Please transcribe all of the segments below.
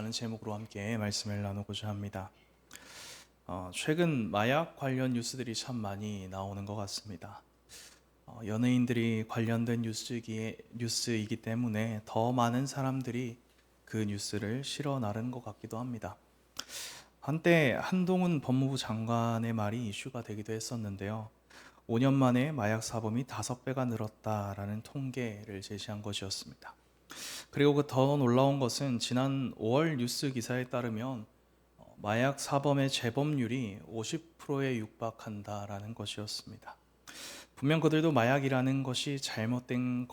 마약이라는 제목으로 함께 말씀을 나누고자 합니다. 최근 마약 관련 뉴스들이 참 많이 나오는 것 같습니다. 연예인들이 관련된 뉴스이기 때문에 더 많은 사람들이 그 뉴스를 실어 나르는 것 같기도 합니다. 한때 한동훈 법무부 장관의 말이 이슈가 되기도 했었는데요. 5년 만에 마약 사범이 5배가 늘었다라는 통계를 제시한 것이었습니다. 그리고 그 더 놀라운 것은 지난 5월 뉴스 기사에 따르면 마약 사범의 재범률이 50%에 육박한다라는 것이었습니다. 분명 그들도 마약이라는 것이 잘못된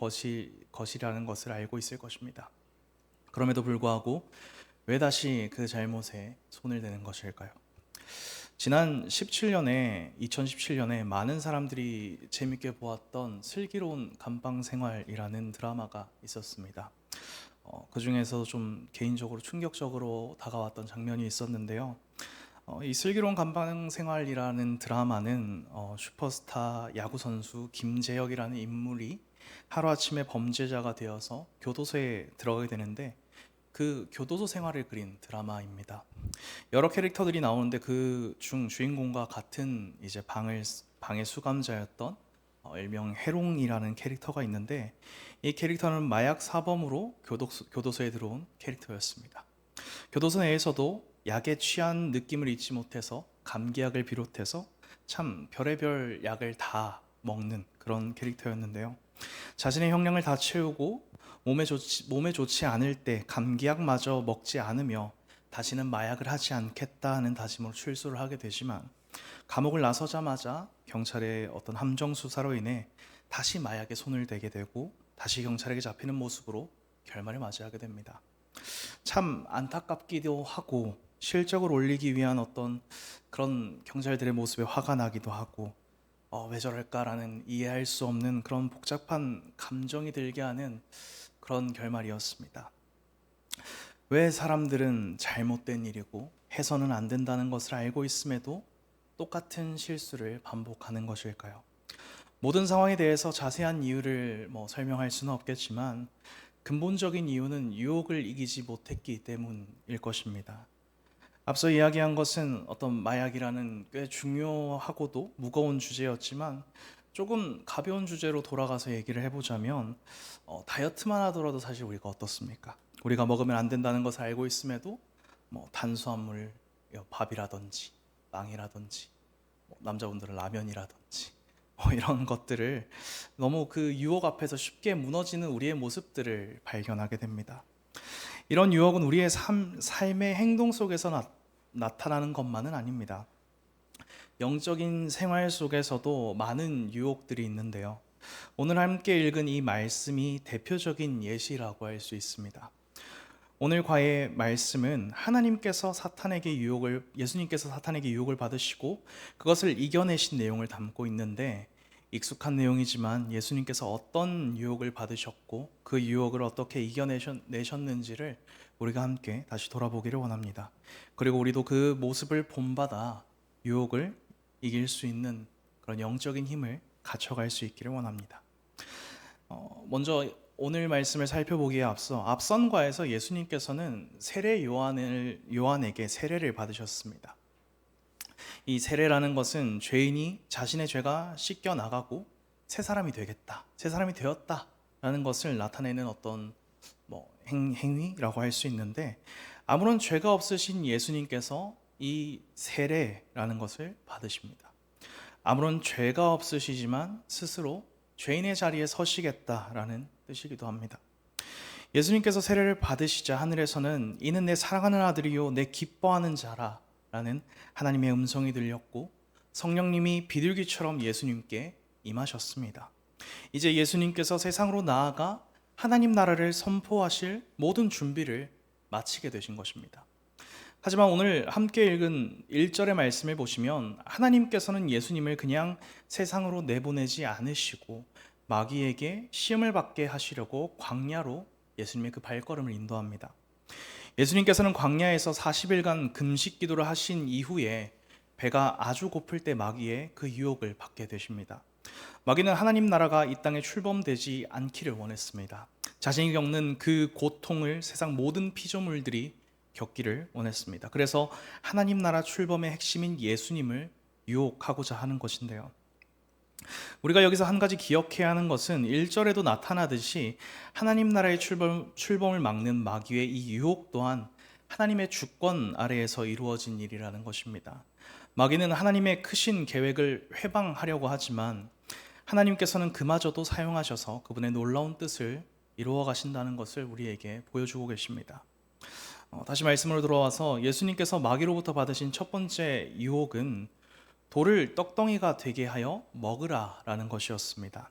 것이라는 것을 알고 있을 것입니다. 그럼에도 불구하고 왜 다시 그 잘못에 손을 대는 것일까요? 지난 2017년에 많은 사람들이 재밌게 보았던 슬기로운 감방 생활이라는 드라마가 있었습니다. 그 중에서 좀 개인적으로 충격적으로 다가왔던 장면이 있었는데요. 이 슬기로운 감방 생활이라는 드라마는 슈퍼스타 야구 선수 김재혁이라는 인물이 하루아침에 범죄자가 되어서 교도소에 들어가게 되는데 그 교도소 생활을 그린 드라마입니다. 여러 캐릭터들이 나오는데 그 중 주인공과 같은 이제 방의 수감자였던 일명 해롱이라는 캐릭터가 있는데 이 캐릭터는 마약 사범으로 교도소에 들어온 캐릭터였습니다. 교도소 내에서도 약에 취한 느낌을 잊지 못해서 감기약을 비롯해서 참 별의별 약을 다 먹는 그런 캐릭터였는데요. 자신의 형량을 다 채우고 몸에 좋지 않을 때 감기약마저 먹지 않으며 다시는 마약을 하지 않겠다는 다짐으로 출소를 하게 되지만 감옥을 나서자마자 경찰의 어떤 함정 수사로 인해 다시 마약에 손을 대게 되고 다시 경찰에게 잡히는 모습으로 결말을 맞이하게 됩니다. 참 안타깝기도 하고 실적을 올리기 위한 어떤 그런 경찰들의 모습에 화가 나기도 하고 왜 저럴까라는 이해할 수 없는 그런 복잡한 감정이 들게 하는 그런 결말이었습니다. 왜 사람들은 잘못된 일이고 해서는 안 된다는 것을 알고 있음에도 똑같은 실수를 반복하는 것일까요? 모든 상황에 대해서 자세한 이유를 설명할 수는 없겠지만 근본적인 이유는 유혹을 이기지 못했기 때문일 것입니다. 앞서 이야기한 것은 어떤 마약이라는 꽤 중요하고도 무거운 주제였지만 조금 가벼운 주제로 돌아가서 얘기를 해보자면 다이어트만 하더라도 사실 우리가 어떻습니까? 우리가 먹으면 안 된다는 것을 알고 있음에도 탄수화물, 밥이라든지 빵이라든지 남자분들은 라면이라든지 이런 것들을 너무 그 유혹 앞에서 쉽게 무너지는 우리의 모습들을 발견하게 됩니다. 이런 유혹은 우리의 삶의 행동 속에서 나타나는 것만은 아닙니다. 영적인 생활 속에서도 많은 유혹들이 있는데요. 오늘 함께 읽은 이 말씀이 대표적인 예시라고 할 수 있습니다. 오늘 과의 말씀은 예수님께서 사탄에게 유혹을 받으시고 그것을 이겨내신 내용을 담고 있는데 익숙한 내용이지만 예수님께서 어떤 유혹을 받으셨고 그 유혹을 어떻게 이겨내셨는지를 우리가 함께 다시 돌아보기를 원합니다. 그리고 우리도 그 모습을 본받아 유혹을 이길 수 있는 그런 영적인 힘을 갖춰갈 수 있기를 원합니다. 먼저 오늘 말씀을 살펴보기에 앞선 과에서 예수님께서는 세례 요한에게 세례를 받으셨습니다. 이 세례라는 것은 죄인이 자신의 죄가 씻겨 나가고 새 사람이 되었다라는 것을 나타내는 어떤 행위라고 할 수 있는데 아무런 죄가 없으신 예수님께서 이 세례라는 것을 받으십니다. 아무런 죄가 없으시지만 스스로 죄인의 자리에 서시겠다라는 뜻이기도 합니다. 예수님께서 세례를 받으시자 하늘에서는 이는 내 사랑하는 아들이요 내 기뻐하는 자라 라는 하나님의 음성이 들렸고 성령님이 비둘기처럼 예수님께 임하셨습니다. 이제 예수님께서 세상으로 나아가 하나님 나라를 선포하실 모든 준비를 마치게 되신 것입니다. 하지만 오늘 함께 읽은 1절의 말씀을 보시면 하나님께서는 예수님을 그냥 세상으로 내보내지 않으시고 마귀에게 시험을 받게 하시려고 광야로 예수님의 그 발걸음을 인도합니다. 예수님께서는 광야에서 40일간 금식 기도를 하신 이후에 배가 아주 고플 때 마귀의 그 유혹을 받게 되십니다. 마귀는 하나님 나라가 이 땅에 출범되지 않기를 원했습니다. 자신이 겪는 그 고통을 세상 모든 피조물들이 겪기를 원했습니다. 그래서 하나님 나라 출범의 핵심인 예수님을 유혹하고자 하는 것인데요. 우리가 여기서 한 가지 기억해야 하는 것은 1절에도 나타나듯이 하나님 나라의 출범을 막는 마귀의 이 유혹 또한 하나님의 주권 아래에서 이루어진 일이라는 것입니다. 마귀는 하나님의 크신 계획을 회방하려고 하지만 하나님께서는 그마저도 사용하셔서 그분의 놀라운 뜻을 이루어 가신다는 것을 우리에게 보여주고 계십니다. 다시 말씀으로 돌아와서 예수님께서 마귀로부터 받으신 첫 번째 유혹은 돌을 떡덩이가 되게 하여 먹으라라는 것이었습니다.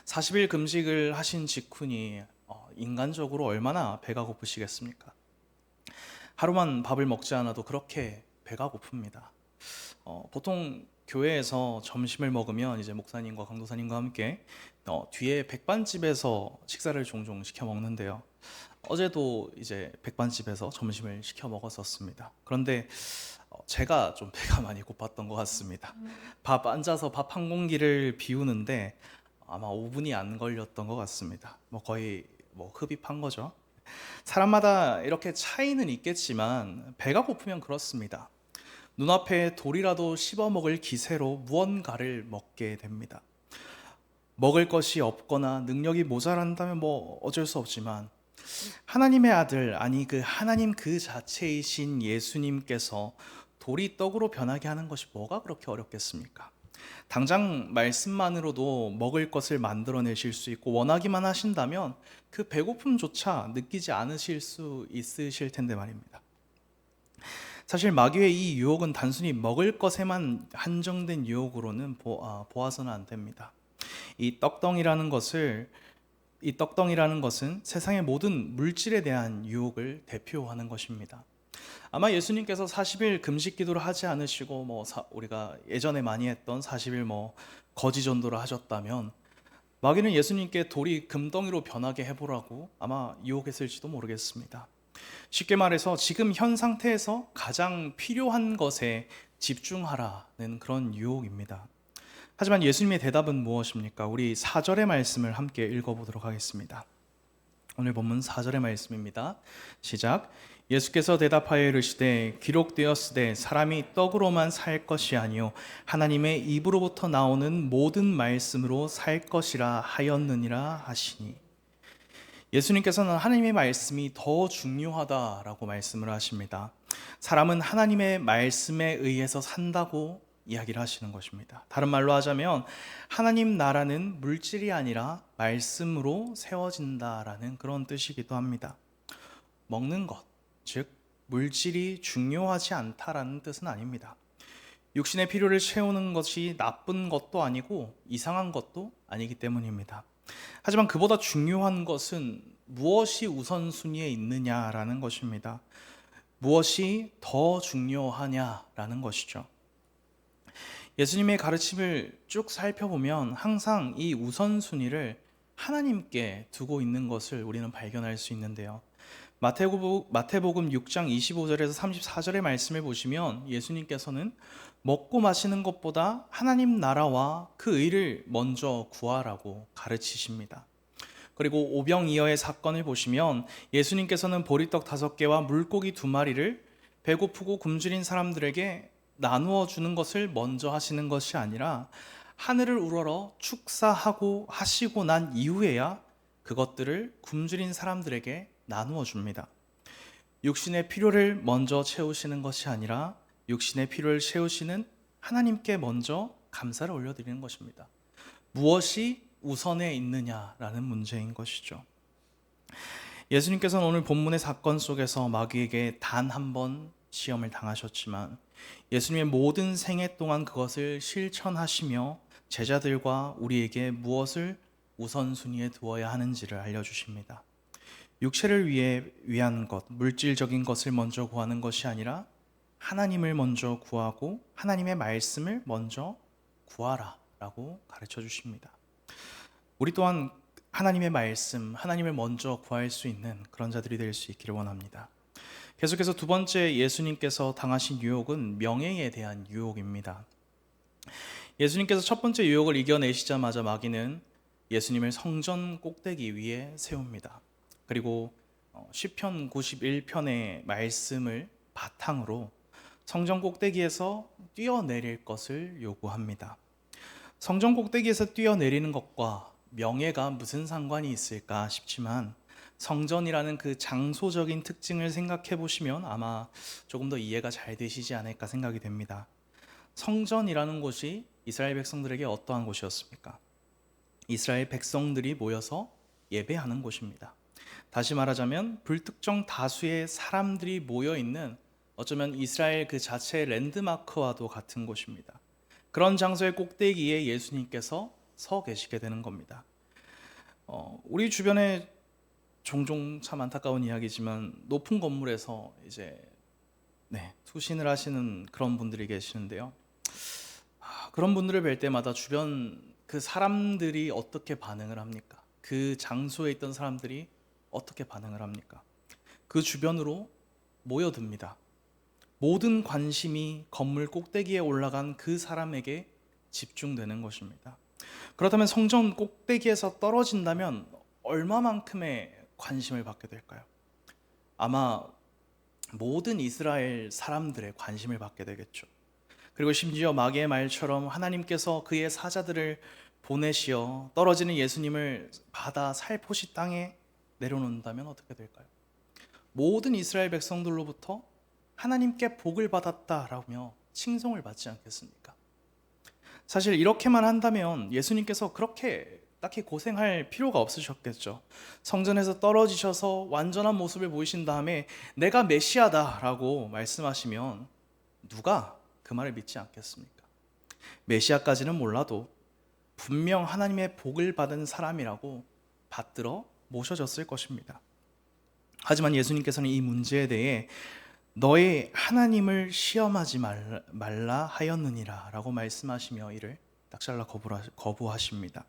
40일 금식을 하신 직후니 인간적으로 얼마나 배가 고프시겠습니까? 하루만 밥을 먹지 않아도 그렇게 배가 고픕니다. 보통 교회에서 점심을 먹으면 이제 목사님과 강도사님과 함께 뒤에 백반집에서 식사를 종종 시켜 먹는데요. 어제도 이제 백반집에서 점심을 시켜 먹었었습니다. 그런데 제가 좀 배가 많이 고팠던 것 같습니다. 앉아서 밥 한 공기를 비우는데 아마 5분이 안 걸렸던 것 같습니다. 거의 흡입한 거죠. 사람마다 이렇게 차이는 있겠지만 배가 고프면 그렇습니다. 눈앞에 돌이라도 씹어 먹을 기세로 무언가를 먹게 됩니다. 먹을 것이 없거나 능력이 모자란다면 어쩔 수 없지만 하나님의 아들, 아니 그 하나님 그 자체이신 예수님께서 돌이 떡으로 변하게 하는 것이 뭐가 그렇게 어렵겠습니까? 당장 말씀만으로도 먹을 것을 만들어내실 수 있고 원하기만 하신다면 그 배고픔조차 느끼지 않으실 수 있으실 텐데 말입니다. 사실 마귀의 이 유혹은 단순히 먹을 것에만 한정된 유혹으로는 보아서는 안 됩니다. 이 떡덩이라는 것은 세상의 모든 물질에 대한 유혹을 대표하는 것입니다. 아마 예수님께서 40일 금식 기도를 하지 않으시고 우리가 예전에 많이 했던 40일 거지 전도를 하셨다면 마귀는 예수님께 돌이 금덩이로 변하게 해보라고 아마 유혹했을지도 모르겠습니다. 쉽게 말해서 지금 현 상태에서 가장 필요한 것에 집중하라는 그런 유혹입니다. 하지만 예수님의 대답은 무엇입니까? 우리 4절의 말씀을 함께 읽어보도록 하겠습니다. 오늘 본문 4절의 말씀입니다. 시작. 예수께서 대답하여 이르시되 기록되었으되 사람이 떡으로만 살 것이 아니요 하나님의 입으로부터 나오는 모든 말씀으로 살 것이라 하였느니라 하시니. 예수님께서는 하나님의 말씀이 더 중요하다라고 말씀을 하십니다. 사람은 하나님의 말씀에 의해서 산다고 이야기를 하시는 것입니다. 다른 말로 하자면 하나님 나라는 물질이 아니라 말씀으로 세워진다라는 그런 뜻이기도 합니다. 먹는 것, 즉 물질이 중요하지 않다라는 뜻은 아닙니다. 육신의 필요를 채우는 것이 나쁜 것도 아니고 이상한 것도 아니기 때문입니다. 하지만 그보다 중요한 것은 무엇이 우선순위에 있느냐라는 것입니다. 무엇이 더 중요하냐라는 것이죠. 예수님의 가르침을 쭉 살펴보면 항상 이 우선순위를 하나님께 두고 있는 것을 우리는 발견할 수 있는데요. 마태복음 6장 25절에서 34절의 말씀을 보시면 예수님께서는 먹고 마시는 것보다 하나님 나라와 그 의를 먼저 구하라고 가르치십니다. 그리고 오병이어의 사건을 보시면 예수님께서는 보리떡 5개와 물고기 2마리를 배고프고 굶주린 사람들에게 나누어 주는 것을 먼저 하시는 것이 아니라 하늘을 우러러 축사하고 하시고 난 이후에야 그것들을 굶주린 사람들에게 나누어 줍니다. 육신의 필요를 먼저 채우시는 것이 아니라 육신의 필요를 채우시는 하나님께 먼저 감사를 올려드리는 것입니다. 무엇이 우선에 있느냐라는 문제인 것이죠. 예수님께서는 오늘 본문의 사건 속에서 마귀에게 단 한 번 시험을 당하셨지만 예수님의 모든 생애 동안 그것을 실천하시며 제자들과 우리에게 무엇을 우선순위에 두어야 하는지를 알려주십니다. 육체를 위한 것, 물질적인 것을 먼저 구하는 것이 아니라 하나님을 먼저 구하고 하나님의 말씀을 먼저 구하라 라고 가르쳐 주십니다. 우리 또한 하나님의 말씀, 하나님을 먼저 구할 수 있는 그런 자들이 될 수 있기를 원합니다. 계속해서 두 번째 예수님께서 당하신 유혹은 명예에 대한 유혹입니다. 예수님께서 첫 번째 유혹을 이겨내시자마자 마귀는 예수님을 성전 꼭대기 위에 세웁니다. 그리고 시편 91편의 말씀을 바탕으로 성전 꼭대기에서 뛰어내릴 것을 요구합니다. 성전 꼭대기에서 뛰어내리는 것과 명예가 무슨 상관이 있을까 싶지만 성전이라는 그 장소적인 특징을 생각해 보시면 아마 조금 더 이해가 잘 되시지 않을까 생각이 됩니다. 성전이라는 곳이 이스라엘 백성들에게 어떠한 곳이었습니까? 이스라엘 백성들이 모여서 예배하는 곳입니다. 다시 말하자면 불특정 다수의 사람들이 모여 있는 어쩌면 이스라엘 그 자체의 랜드마크와도 같은 곳입니다. 그런 장소의 꼭대기에 예수님께서 서 계시게 되는 겁니다. 우리 주변에 종종 참 안타까운 이야기지만 높은 건물에서 이제 투신을 하시는 그런 분들이 계시는데요. 그런 분들을 뵐 때마다 주변 그 사람들이 어떻게 반응을 합니까? 그 장소에 있던 사람들이 어떻게 반응을 합니까? 그 주변으로 모여듭니다. 모든 관심이 건물 꼭대기에 올라간 그 사람에게 집중되는 것입니다. 그렇다면 성전 꼭대기에서 떨어진다면 얼마만큼의 관심을 받게 될까요? 아마 모든 이스라엘 사람들의 관심을 받게 되겠죠. 그리고 심지어 마귀의 말처럼 하나님께서 그의 사자들을 보내시어 떨어지는 예수님을 바다 살포시 땅에 내려놓는다면 어떻게 될까요? 모든 이스라엘 백성들로부터 하나님께 복을 받았다라며 칭송을 받지 않겠습니까? 사실 이렇게만 한다면 예수님께서 그렇게 딱히 고생할 필요가 없으셨겠죠. 성전에서 떨어지셔서 완전한 모습을 보이신 다음에 내가 메시아다라고 말씀하시면 누가 그 말을 믿지 않겠습니까? 메시아까지는 몰라도 분명 하나님의 복을 받은 사람이라고 받들어 모셔졌을 것입니다. 하지만 예수님께서는 이 문제에 대해 너의 하나님을 시험하지 말라 하였느니라 라고 말씀하시며 이를 딱 잘라 거부하십니다.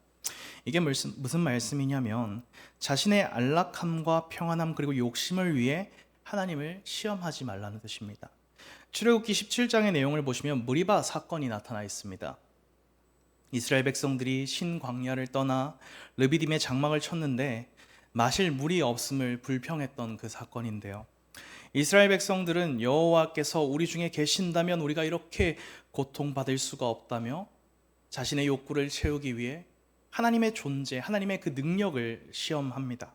이게 무슨 말씀이냐면 자신의 안락함과 평안함 그리고 욕심을 위해 하나님을 시험하지 말라는 뜻입니다. 출애굽기 17장의 내용을 보시면 무리바 사건이 나타나 있습니다. 이스라엘 백성들이 신광야를 떠나 르비딤의 장막을 쳤는데 마실 물이 없음을 불평했던 그 사건인데요. 이스라엘 백성들은 여호와께서 우리 중에 계신다면 우리가 이렇게 고통받을 수가 없다며 자신의 욕구를 채우기 위해 하나님의 존재, 하나님의 그 능력을 시험합니다.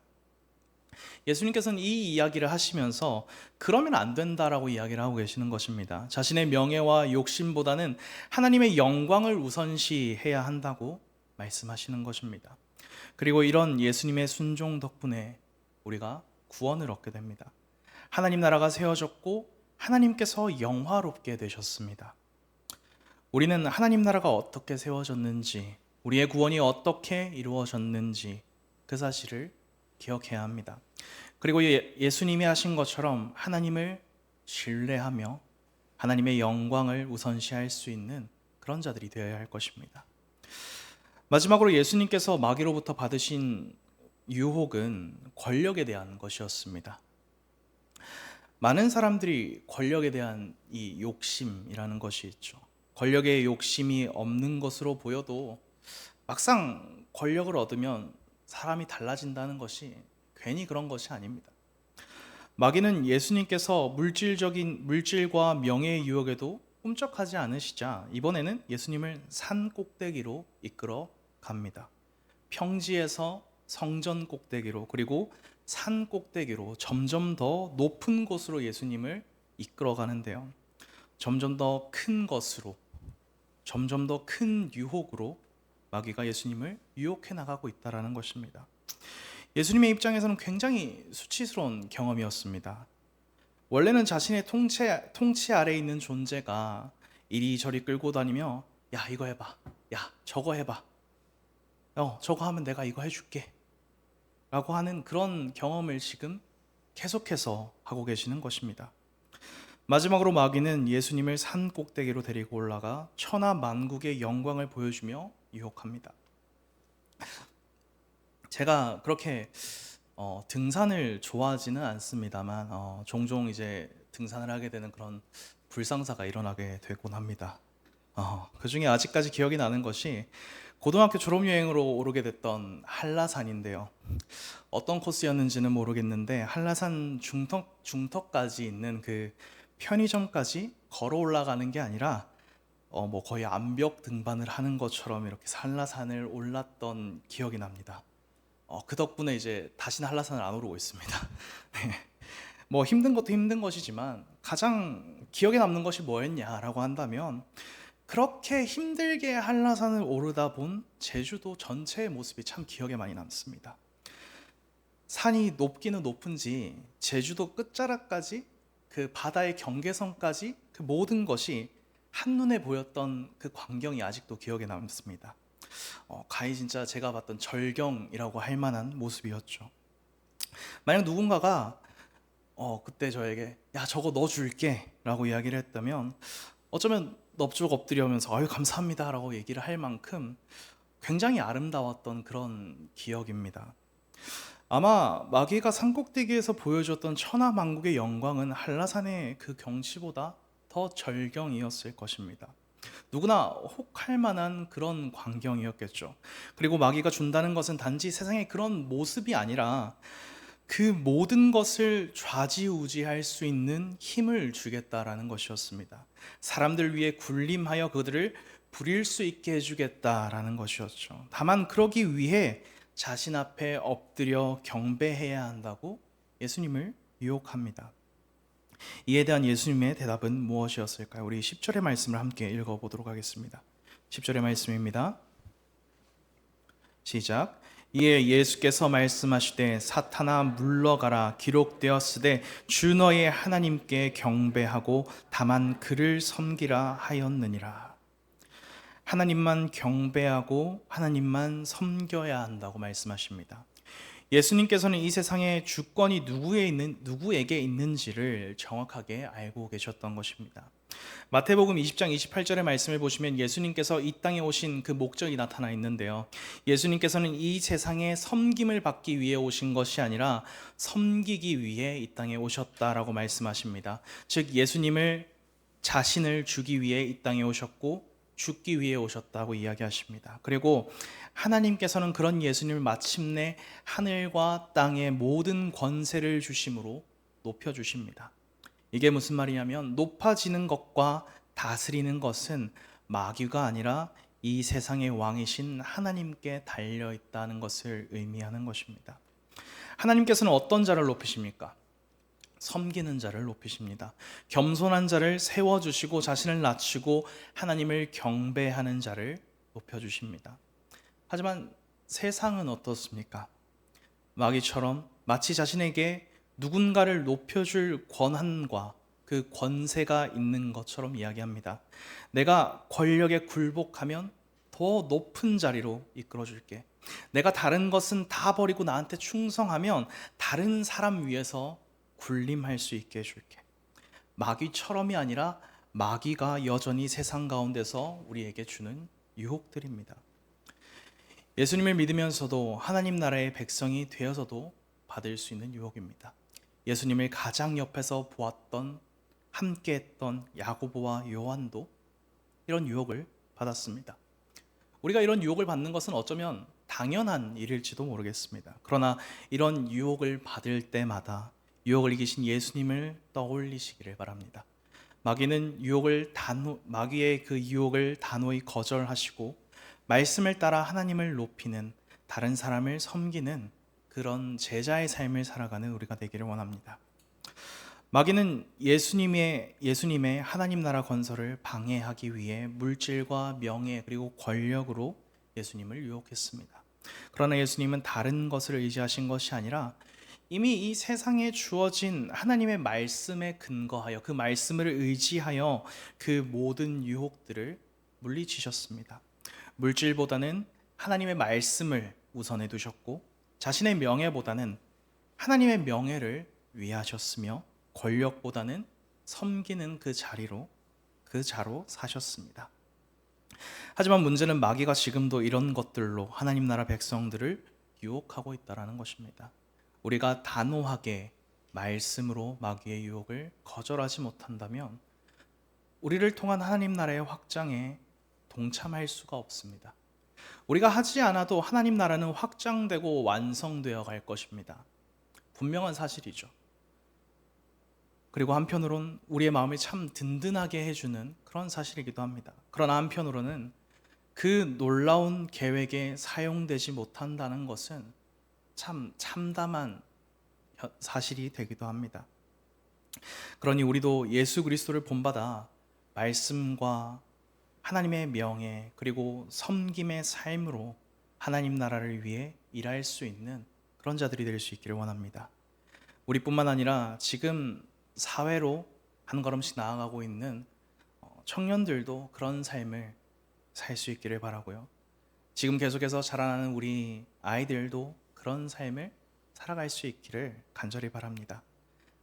예수님께서는 이 이야기를 하시면서 그러면 안 된다라고 이야기를 하고 계시는 것입니다. 자신의 명예와 욕심보다는 하나님의 영광을 우선시해야 한다고 말씀하시는 것입니다. 그리고 이런 예수님의 순종 덕분에 우리가 구원을 얻게 됩니다. 하나님 나라가 세워졌고 하나님께서 영화롭게 되셨습니다. 우리는 하나님 나라가 어떻게 세워졌는지, 우리의 구원이 어떻게 이루어졌는지 그 사실을 기억해야 합니다. 그리고 예수님이 하신 것처럼 하나님을 신뢰하며 하나님의 영광을 우선시할 수 있는 그런 자들이 되어야 할 것입니다. 마지막으로 예수님께서 마귀로부터 받으신 유혹은 권력에 대한 것이었습니다. 많은 사람들이 권력에 대한 이 욕심이라는 것이 있죠. 권력에 욕심이 없는 것으로 보여도 막상 권력을 얻으면 사람이 달라진다는 것이 괜히 그런 것이 아닙니다. 마귀는 예수님께서 물질과 명예의 유혹에도 꿈쩍하지 않으시자 이번에는 예수님을 산 꼭대기로 이끌어 갑니다. 평지에서 성전 꼭대기로 그리고 산 꼭대기로 점점 더 높은 곳으로 예수님을 이끌어 가는데요. 점점 더 큰 것으로, 점점 더 큰 유혹으로 마귀가 예수님을 유혹해 나가고 있다는 것입니다. 예수님의 입장에서는 굉장히 수치스러운 경험이었습니다. 원래는 자신의 통치 아래에 있는 존재가 이리저리 끌고 다니며 야 이거 해봐, 야 저거 해봐, 저거 하면 내가 이거 해줄게 라고 하는 그런 경험을 지금 계속해서 하고 계시는 것입니다. 마지막으로 마귀는 예수님을 산 꼭대기로 데리고 올라가 천하 만국의 영광을 보여주며 유혹합니다. 제가 그렇게 등산을 좋아하지는 않습니다만 종종 이제 등산을 하게 되는 그런 불상사가 일어나게 되곤 합니다. 그 중에 아직까지 기억이 나는 것이 고등학교 졸업여행으로 오르게 됐던 한라산인데요. 어떤 코스였는지는 모르겠는데 한라산 중턱까지 있는 그 편의점까지 걸어 올라가는 게 아니라 뭐 거의 암벽 등반을 하는 것처럼 이렇게 한라산을 올랐던 기억이 납니다. 그 덕분에 이제 다시는 한라산을 안 오르고 있습니다. 네. 뭐 힘든 것도 힘든 것이지만 가장 기억에 남는 것이 뭐였냐라고 한다면 그렇게 힘들게 한라산을 오르다 본 제주도 전체의 모습이 참 기억에 많이 남습니다. 산이 높기는 높은지 제주도 끝자락까지 그 바다의 경계선까지 그 모든 것이 한눈에 보였던 그 광경이 아직도 기억에 남습니다. 가히 진짜 제가 봤던 절경이라고 할 만한 모습이었죠. 만약 누군가가 그때 저에게 야 저거 너 줄게 라고 이야기를 했다면 어쩌면 넙죽 엎드려면서 아유 감사합니다 라고 얘기를 할 만큼 굉장히 아름다웠던 그런 기억입니다. 아마 마귀가 산꼭대기에서 보여줬던 천하만국의 영광은 한라산의 그 경치보다 더 절경이었을 것입니다. 누구나 혹할 만한 그런 광경이었겠죠. 그리고 마귀가 준다는 것은 단지 세상의 그런 모습이 아니라 그 모든 것을 좌지우지할 수 있는 힘을 주겠다라는 것이었습니다. 사람들 위해 군림하여 그들을 부릴 수 있게 해주겠다라는 것이었죠. 다만 그러기 위해 자신 앞에 엎드려 경배해야 한다고 예수님을 유혹합니다. 이에 대한 예수님의 대답은 무엇이었을까요? 우리 10절의 말씀을 함께 읽어보도록 하겠습니다. 10절의 말씀입니다. 시작. 이에 예수께서 말씀하시되 사탄아 물러가라 기록되었으되 주 너의 하나님께 경배하고 다만 그를 섬기라 하였느니라. 하나님만 경배하고 하나님만 섬겨야 한다고 말씀하십니다. 예수님께서는 이 세상에 주권이 누구에게 있는지를 정확하게 알고 계셨던 것입니다. 마태복음 20장 28절의 말씀을 보시면 예수님께서 이 땅에 오신 그 목적이 나타나 있는데요. 예수님께서는 이 세상에 섬김을 받기 위해 오신 것이 아니라 섬기기 위해 이 땅에 오셨다라고 말씀하십니다. 즉 예수님을 자신을 주기 위해 이 땅에 오셨고 죽기 위해 오셨다고 이야기하십니다. 그리고 하나님께서는 그런 예수님을 마침내 하늘과 땅의 모든 권세를 주심으로 높여주십니다. 이게 무슨 말이냐면 높아지는 것과 다스리는 것은 마귀가 아니라 이 세상의 왕이신 하나님께 달려있다는 것을 의미하는 것입니다. 하나님께서는 어떤 자를 높이십니까? 섬기는 자를 높이십니다. 겸손한 자를 세워주시고 자신을 낮추고 하나님을 경배하는 자를 높여주십니다. 하지만 세상은 어떻습니까? 마귀처럼 마치 자신에게 누군가를 높여줄 권한과 그 권세가 있는 것처럼 이야기합니다. 내가 권력에 굴복하면 더 높은 자리로 이끌어줄게. 내가 다른 것은 다 버리고 나한테 충성하면 다른 사람 위에서 군림할 수 있게 해줄게. 마귀처럼이 아니라 마귀가 여전히 세상 가운데서 우리에게 주는 유혹들입니다. 예수님을 믿으면서도 하나님 나라의 백성이 되어서도 받을 수 있는 유혹입니다. 예수님을 가장 옆에서 보았던 함께했던 야고보와 요한도 이런 유혹을 받았습니다. 우리가 이런 유혹을 받는 것은 어쩌면 당연한 일일지도 모르겠습니다. 그러나 이런 유혹을 받을 때마다 유혹을 이기신 예수님을 떠올리시기를 바랍니다. 마귀의 그 유혹을 단호히 거절하시고 말씀을 따라 하나님을 높이는, 다른 사람을 섬기는 그런 제자의 삶을 살아가는 우리가 되기를 원합니다. 마귀는 예수님의 하나님 나라 건설을 방해하기 위해 물질과 명예 그리고 권력으로 예수님을 유혹했습니다. 그러나 예수님은 다른 것을 의지하신 것이 아니라 이미 이 세상에 주어진 하나님의 말씀에 근거하여 그 말씀을 의지하여 그 모든 유혹들을 물리치셨습니다. 물질보다는 하나님의 말씀을 우선해 두셨고 자신의 명예보다는 하나님의 명예를 위하셨으며 권력보다는 섬기는 그 자로 사셨습니다. 하지만 문제는 마귀가 지금도 이런 것들로 하나님 나라 백성들을 유혹하고 있다는 것입니다. 우리가 단호하게 말씀으로 마귀의 유혹을 거절하지 못한다면 우리를 통한 하나님 나라의 확장에 동참할 수가 없습니다. 우리가 하지 않아도 하나님 나라는 확장되고 완성되어 갈 것입니다. 분명한 사실이죠. 그리고 한편으론 우리의 마음을 참 든든하게 해주는 그런 사실이기도 합니다. 그러나 한편으로는 그 놀라운 계획에 사용되지 못한다는 것은 참 참담한 사실이 되기도 합니다. 그러니 우리도 예수 그리스도를 본받아 말씀과 하나님의 명예 그리고 섬김의 삶으로 하나님 나라를 위해 일할 수 있는 그런 자들이 될 수 있기를 원합니다. 우리뿐만 아니라 지금 사회로 한 걸음씩 나아가고 있는 청년들도 그런 삶을 살 수 있기를 바라고요. 지금 계속해서 자라나는 우리 아이들도 그런 삶을 살아갈 수 있기를 간절히 바랍니다.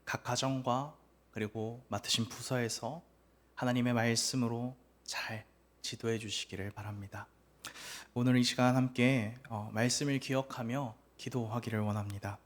각 가정과 그리고 맡으신 부서에서 하나님의 말씀으로 잘 지도해 주시기를 바랍니다. 오늘 이 시간 함께 말씀을 기억하며 기도하기를 원합니다.